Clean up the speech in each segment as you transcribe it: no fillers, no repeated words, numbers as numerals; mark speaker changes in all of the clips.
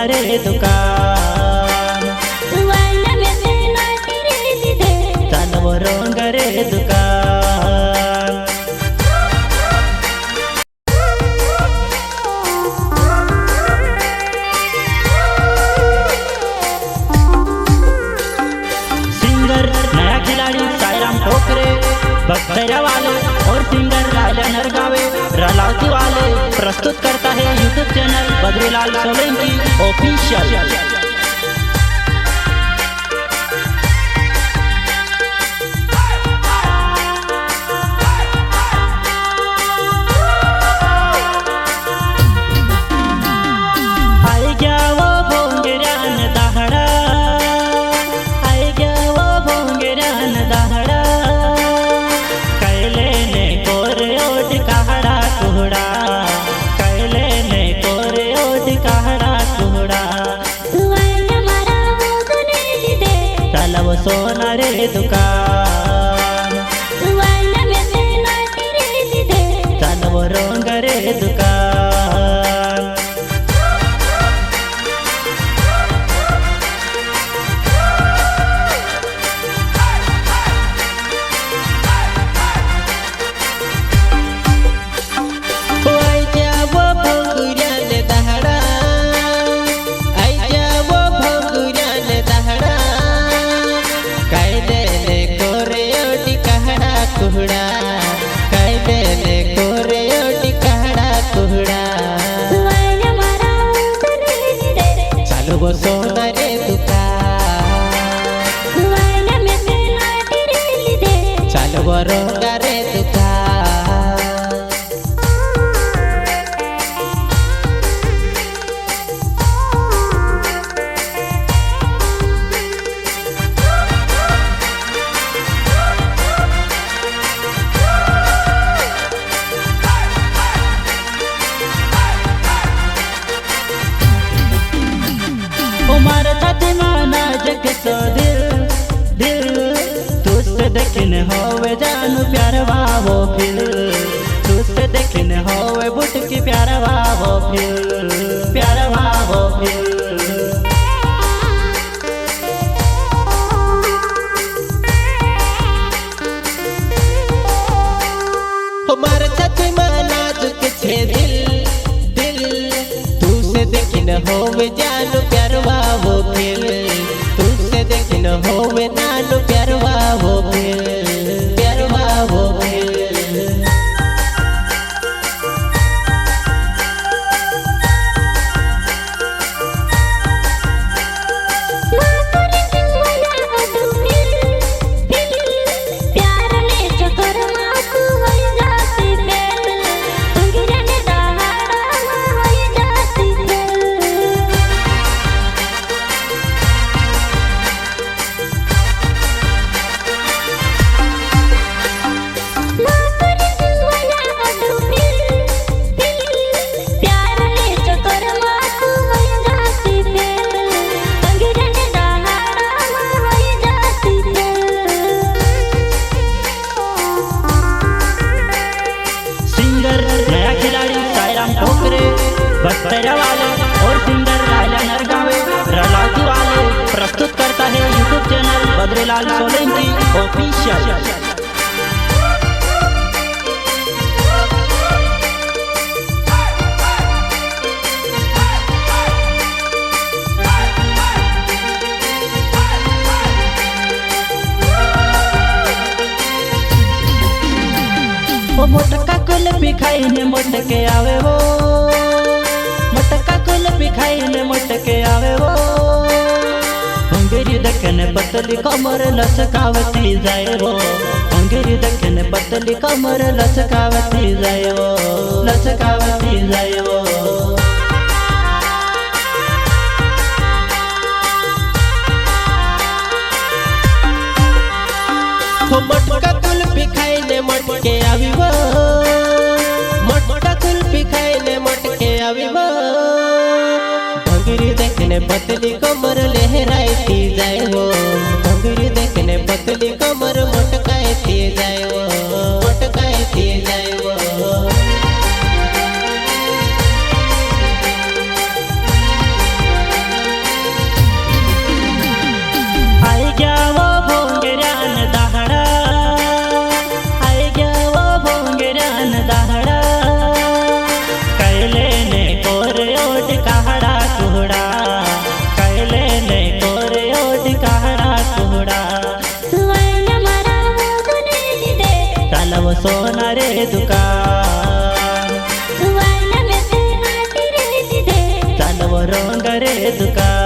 Speaker 1: सोना रे दुकान
Speaker 2: वाला में से नाटी रे दीदे
Speaker 1: चालव रंग रे दुकान सिंगर नया खिलाड़ी साईराम ठोकरे बख्तरा वाले और सिंगर राजा नरगावे रलावती वाले प्रस्तुत करता है YouTube channel Badrilal Solanki official. आई गया वो भोंगरान दहड़ा, आई गया वो भोंगरान दहड़ा, कैले ने कोरे ओट कहड़ा कुहड़ा, कैले ने कोरे ओट कहड़ा कुहड़ा।
Speaker 2: वाला मारा मोदने दीदे
Speaker 1: चालव सोना रे दुकान
Speaker 2: वाला में से नाटी रे दीदे
Speaker 1: चालव रंग रे दुकान कुहड़ा कैले ने कोरे ओटी कहड़ा कुहड़ा।
Speaker 2: वाला मारा मोदने दीदे
Speaker 1: चालू वो सोना रे दुकान
Speaker 2: वाला में से नाटी रे दीदे
Speaker 1: चालू वो रंग रे दुकान। उमर छाती माना जग सो दिल दिल तुझसे देखने होवे जानू प्यार वावो फिर तुझसे देखने होवे बुट की प्यार वावो फिर प्यार वावो फिर। उमर छाती माना जग छे दिल दिल तुझसे देखने होवे जानू प्यार वावो फिर तुझसे देखने होवे नानू प्यार वावो फिर प्यार वावो फिर।
Speaker 2: मातुरी सिंगला अदुमिल दिल प्यार ने चक्कर माकू होई जाती दिल अंगिरने दहाड़ा होई जाती दिल। मातुरी सिंगला अदुमिल दिल प्यार ने चक्कर माकू होई जाती दिल अंगिरने दहाड़ा होई जाती दिल।
Speaker 1: सिंगर नया खिलाड़ी साईराम ठोकरे बख्तरा वाले और सिंगर राजा नरगावे रलावती वाले प्रस्तुत करता है YouTube channel Badrilal Solanki official. वो मोटका कुल्फी खाईने मोटके आवे वो मोटका कुल्फी खाईने मोटके आवे वो अंगेरी दखने पतली कमर लचकावती जाए वो अंगेरी दखने पतली कमर लचकावती जाए वो लचकावती जाए वो। मोटका कुल्फी खाईने मोटके आवी वो मोटका कुल्फी खाईने मोटके आवी वो अंगेरी देखने पतली कमर लहराती जाए वो अंगेरी देखने पतली कमर मोटकाती जाए वो मोटकाती जाए वो। वो सोना रे दुकान
Speaker 2: वाला में से आती रे दीदे
Speaker 1: चल वो रंग रे दुकान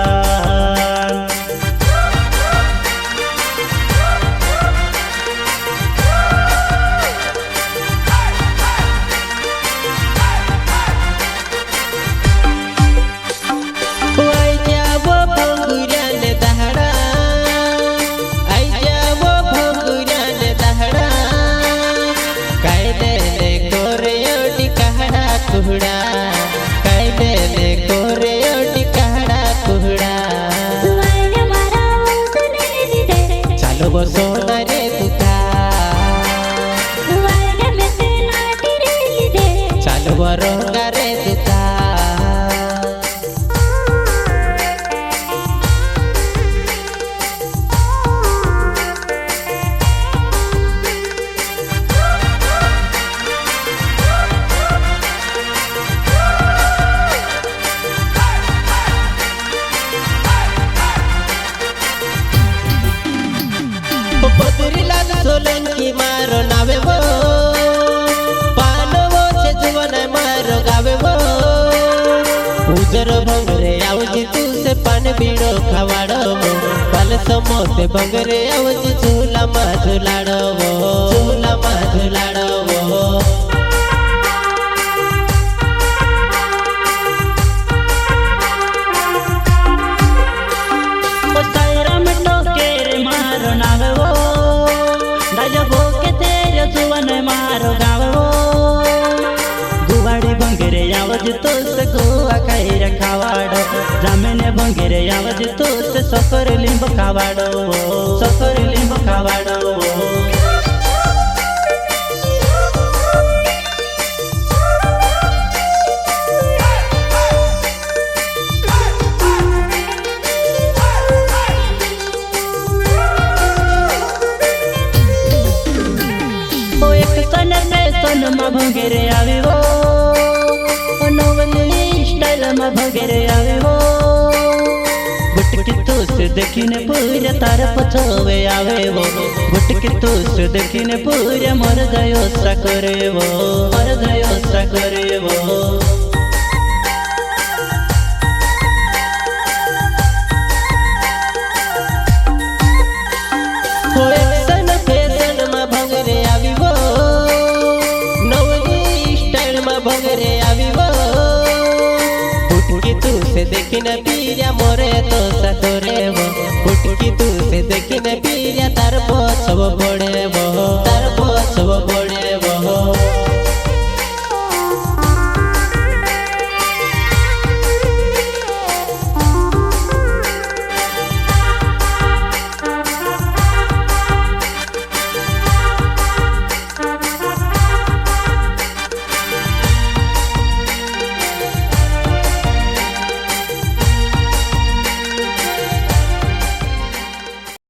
Speaker 1: वो सोना रे दुकान
Speaker 2: वाला में से आती रे दीदे
Speaker 1: चल वो रंग रे दुकान बद्रीलाल सोलंकी मारो नावे वो पानवो छे जुवन मारो गावे वो उजर भंगरे आवजी तू से पान बीड़ो खवाड़ो वो पल समोते भंगरे आवजी झूला मा झूलाड़ो वो झूला मा झूलाड़ो वो मारो गावो गुवाड़ी भंगेरे आवज तो से गोवा खाई रखावाड़ो जामेने भंगेरे आवज तो से सफर लिंब खावाड़ो सफर लिंब खावाड़ो मा भंगेरे आवे वो नवली स्टाइल मा भंगेरे आवे वो गुटकी तो से देखिने पूरे तार पछोवे आवे वो गुटकी तो से देखिने पूरे मर जायो सा करे वो मर जायो सा करे वो भंगरे आवी वो गुटकी तू से देखिने पीरा